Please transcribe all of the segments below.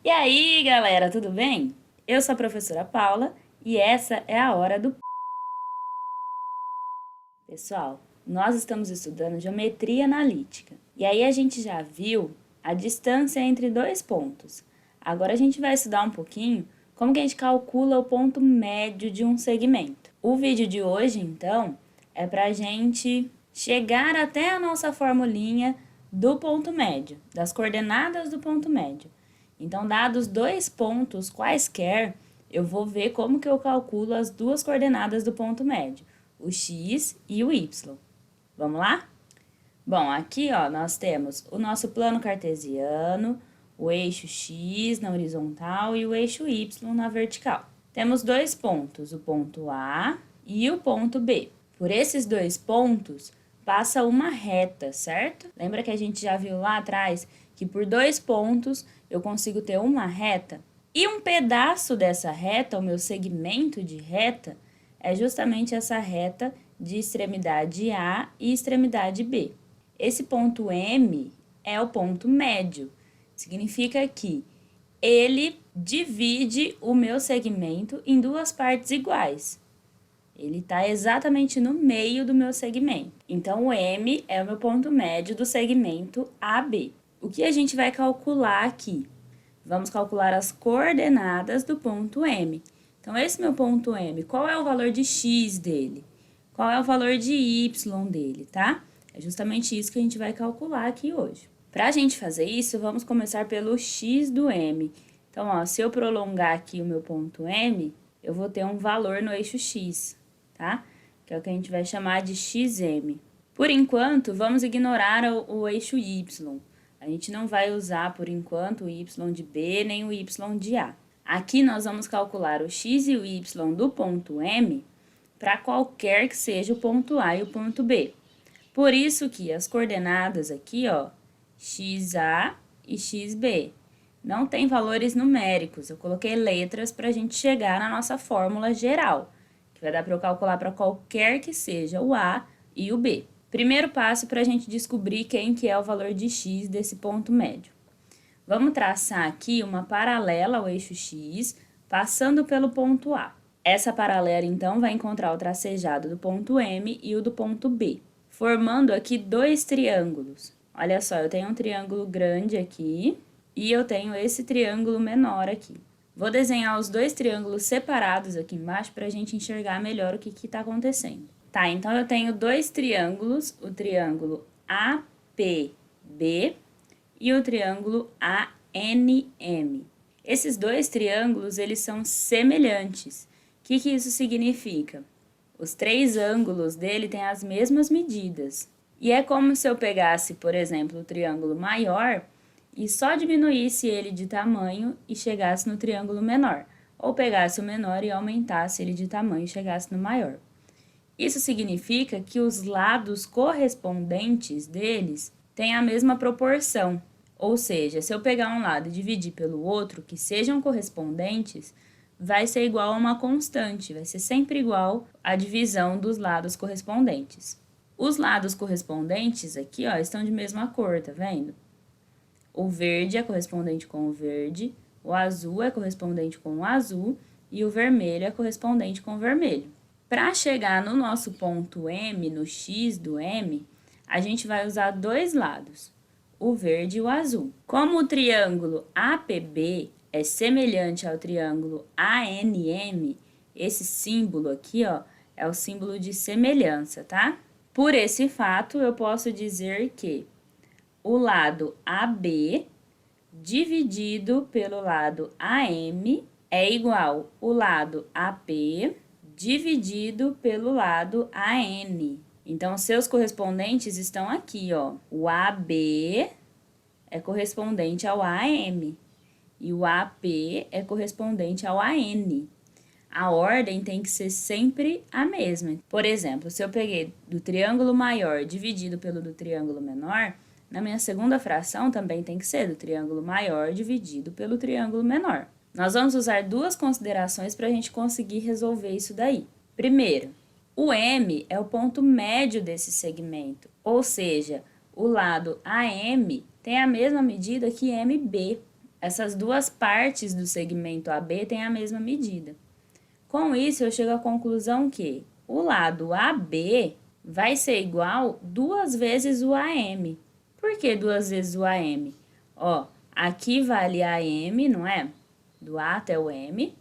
E aí, galera, tudo bem? Eu sou a professora Paula e essa é a hora do... Pessoal, nós estamos estudando geometria analítica. E aí a gente já viu a distância entre dois pontos. Agora a gente vai estudar um pouquinho como que a gente calcula o ponto médio de um segmento. O vídeo de hoje, então, é para a gente chegar até a nossa formulinha do ponto médio, das coordenadas do ponto médio. Então, dados dois pontos quaisquer, eu vou ver como que eu calculo as duas coordenadas do ponto médio, o x e o y. Vamos lá? Bom, aqui ó, nós temos o nosso plano cartesiano, o eixo x na horizontal e o eixo y na vertical. Temos dois pontos, o ponto A e o ponto B. Por esses dois pontos, passa uma reta, certo? Lembra que a gente já viu lá atrás que por dois pontos eu consigo ter uma reta? E um pedaço dessa reta, o meu segmento de reta, é justamente essa reta de extremidade A e extremidade B. Esse ponto M é o ponto médio. Significa que ele divide o meu segmento em duas partes iguais. Ele está exatamente no meio do meu segmento. Então, o M é o meu ponto médio do segmento AB. O que a gente vai calcular aqui? Vamos calcular as coordenadas do ponto M. Então, esse meu ponto M, qual é o valor de x dele? Qual é o valor de y dele, tá? É justamente isso que a gente vai calcular aqui hoje. Para a gente fazer isso, vamos começar pelo x do M. Então, ó, se eu prolongar aqui o meu ponto M, eu vou ter um valor no eixo x, tá? Que é o que a gente vai chamar de xm. Por enquanto, vamos ignorar o eixo y. A gente não vai usar, por enquanto, o y de B nem o y de A. Aqui nós vamos calcular o x e o y do ponto M para qualquer que seja o ponto A e o ponto B. Por isso que as coordenadas aqui, ó, xa e xb, não tem valores numéricos. Eu coloquei letras para a gente chegar na nossa fórmula geral, que vai dar para eu calcular para qualquer que seja o A e o B. Primeiro passo para a gente descobrir quem que é o valor de x desse ponto médio. Vamos traçar aqui uma paralela ao eixo x, passando pelo ponto A. Essa paralela, então, vai encontrar o tracejado do ponto M e o do ponto B, formando aqui dois triângulos. Olha só, eu tenho um triângulo grande aqui e eu tenho esse triângulo menor aqui. Vou desenhar os dois triângulos separados aqui embaixo para a gente enxergar melhor o que está acontecendo. Tá, então eu tenho dois triângulos, o triângulo APB e o triângulo ANM. Esses dois triângulos, eles são semelhantes. O que isso significa? Os três ângulos dele têm as mesmas medidas. E é como se eu pegasse, por exemplo, o triângulo maior e só diminuísse ele de tamanho e chegasse no triângulo menor. Ou pegasse o menor e aumentasse ele de tamanho e chegasse no maior. Isso significa que os lados correspondentes deles têm a mesma proporção. Ou seja, se eu pegar um lado e dividir pelo outro, que sejam correspondentes, vai ser igual a uma constante, vai ser sempre igual à divisão dos lados correspondentes. Os lados correspondentes aqui, ó, estão de mesma cor, tá vendo? O verde é correspondente com o verde, o azul é correspondente com o azul e o vermelho é correspondente com o vermelho. Para chegar no nosso ponto M, no x do M, a gente vai usar dois lados, o verde e o azul. Como o triângulo APB é semelhante ao triângulo ANM, esse símbolo aqui, ó, é o símbolo de semelhança, tá? Por esse fato, eu posso dizer que o lado AB dividido pelo lado AM é igual ao lado AP dividido pelo lado AN. Então, seus correspondentes estão aqui, ó. O AB é correspondente ao AM e o AP é correspondente ao AN. A ordem tem que ser sempre a mesma. Por exemplo, se eu peguei do triângulo maior dividido pelo do triângulo menor, na minha segunda fração também tem que ser do triângulo maior dividido pelo triângulo menor. Nós vamos usar duas considerações para a gente conseguir resolver isso daí. Primeiro, o M é o ponto médio desse segmento, ou seja, o lado AM tem a mesma medida que MB. essas duas partes do segmento AB têm a mesma medida. Com isso, eu chego à conclusão que o lado AB vai ser igual 2 vezes o AM. Por que 2 vezes o AM? Ó, aqui vale AM, não é? Do A até o M.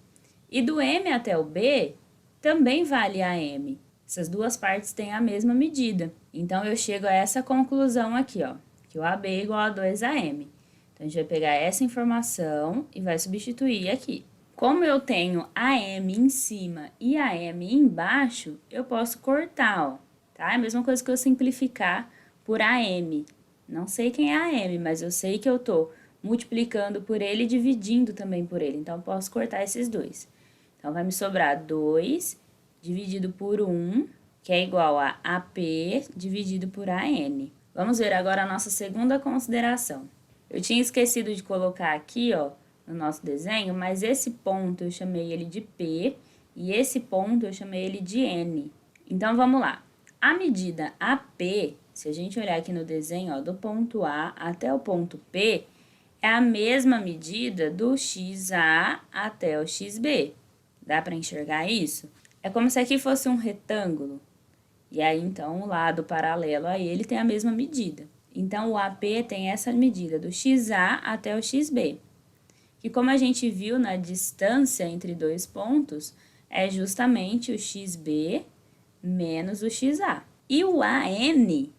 E do M até o B também vale AM. Essas duas partes têm a mesma medida. Então, eu chego a essa conclusão aqui, ó, que o AB é igual a 2AM. Então, a gente vai pegar essa informação e vai substituir aqui. Como eu tenho AM em cima e AM embaixo, eu posso cortar, ó, tá? É a mesma coisa que eu simplificar por AM. Não sei quem é AM, mas eu sei que eu tô multiplicando por ele e dividindo também por ele. Então, eu posso cortar esses dois. Então, vai me sobrar 2 dividido por 1, que é igual a AP dividido por AN. Vamos ver agora a nossa segunda consideração. Eu tinha esquecido de colocar aqui, ó, no nosso desenho, mas esse ponto eu chamei ele de P e esse ponto eu chamei ele de N. Então, vamos lá. A medida AP, se a gente olhar aqui no desenho, ó, do ponto A até o ponto P, é a mesma medida do XA até o XB. Dá para enxergar isso? É como se aqui fosse um retângulo. E aí, então, o lado paralelo a ele tem a mesma medida. Então, o AP tem essa medida do XA até o XB. Que, como a gente viu na distância entre dois pontos, é justamente o XB menos o XA. E o AN,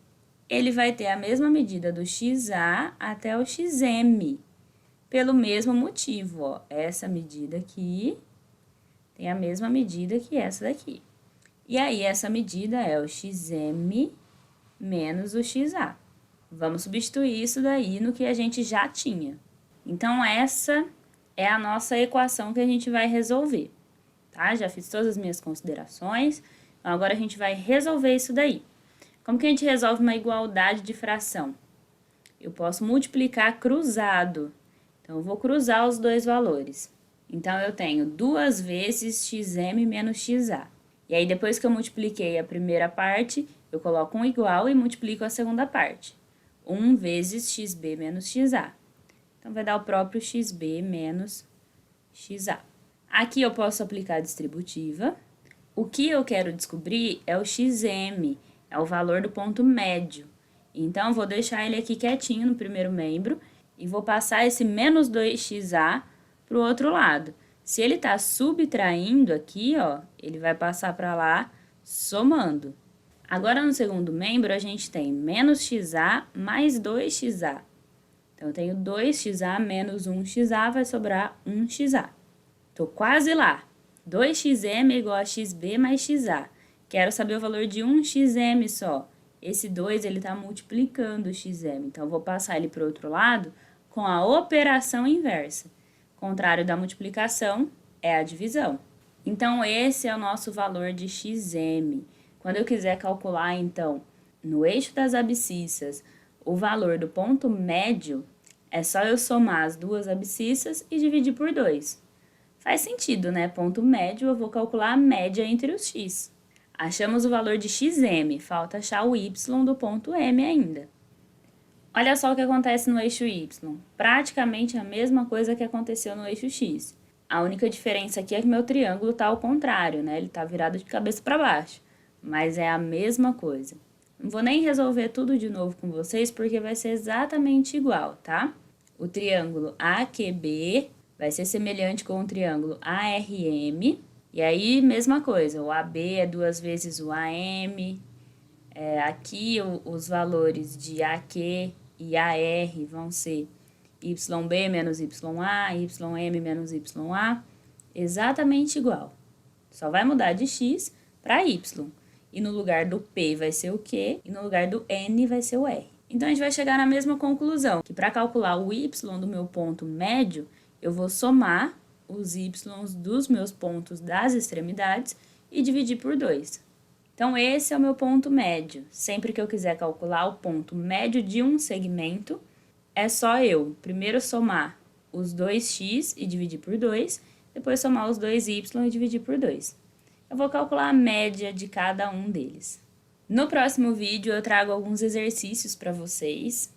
ele vai ter a mesma medida do XA até o XM. Pelo mesmo motivo, ó. Essa medida aqui tem a mesma medida que essa daqui. E aí, essa medida é o XM menos o XA. Vamos substituir isso daí no que a gente já tinha. Então, essa é a nossa equação que a gente vai resolver, tá? Já fiz todas as minhas considerações, então agora a gente vai resolver isso daí. Como que a gente resolve uma igualdade de fração? Eu posso multiplicar cruzado, então eu vou cruzar os dois valores. Então, eu tenho 2 vezes XM menos XA. E aí, depois que eu multipliquei a primeira parte, eu coloco um igual e multiplico a segunda parte. 1 vezes XB menos XA. Então, vai dar o próprio XB menos XA. Aqui eu posso aplicar a distributiva. O que eu quero descobrir é o XM, é o valor do ponto médio. Então, eu vou deixar ele aqui quietinho no primeiro membro e vou passar esse menos 2XA para o outro lado. Se ele está subtraindo aqui, ó, ele vai passar para lá somando. Agora, no segundo membro, a gente tem menos XA mais 2XA. Então, eu tenho 2XA menos 1XA, vai sobrar 1XA. Tô quase lá. 2XM é igual a XB mais XA. Quero saber o valor de 1XM só. Esse 2, ele está multiplicando o XM. Então, eu vou passar ele para o outro lado com a operação inversa. O contrário da multiplicação é a divisão. Então, esse é o nosso valor de XM. Quando eu quiser calcular, então, no eixo das abscissas, o valor do ponto médio, é só eu somar as duas abscissas e dividir por 2. Faz sentido, né? Ponto médio, eu vou calcular a média entre os x. Achamos o valor de XM, falta achar o y do ponto M ainda. Olha só o que acontece no eixo y. Praticamente a mesma coisa que aconteceu no eixo x. A única diferença aqui é que meu triângulo está ao contrário, né? Ele está virado de cabeça para baixo. Mas é a mesma coisa. Não vou nem resolver tudo de novo com vocês, porque vai ser exatamente igual, tá? O triângulo AQB vai ser semelhante com o triângulo ARM. E aí, mesma coisa, o AB é 2 vezes o AM. Aqui, os valores de AQ e AR vão ser YB menos YA, YM menos YA, exatamente igual. Só vai mudar de X para Y. E no lugar do P vai ser o Q, e no lugar do N vai ser o R. Então, a gente vai chegar na mesma conclusão, que para calcular o Y do meu ponto médio, eu vou somar os Y dos meus pontos das extremidades e dividir por 2. Então, esse é o meu ponto médio. Sempre que eu quiser calcular o ponto médio de um segmento, é só eu primeiro somar os 2x e dividir por 2, depois somar os 2y e dividir por 2. Eu vou calcular a média de cada um deles. No próximo vídeo, eu trago alguns exercícios para vocês.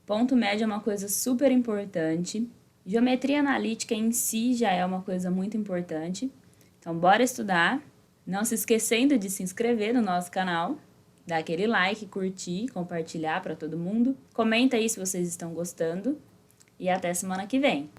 Ponto médio é uma coisa super importante. Geometria analítica em si já é uma coisa muito importante. Então, bora estudar. Não se esquecendo de se inscrever no nosso canal, dar aquele like, curtir, compartilhar para todo mundo. Comenta aí se vocês estão gostando. E até semana que vem.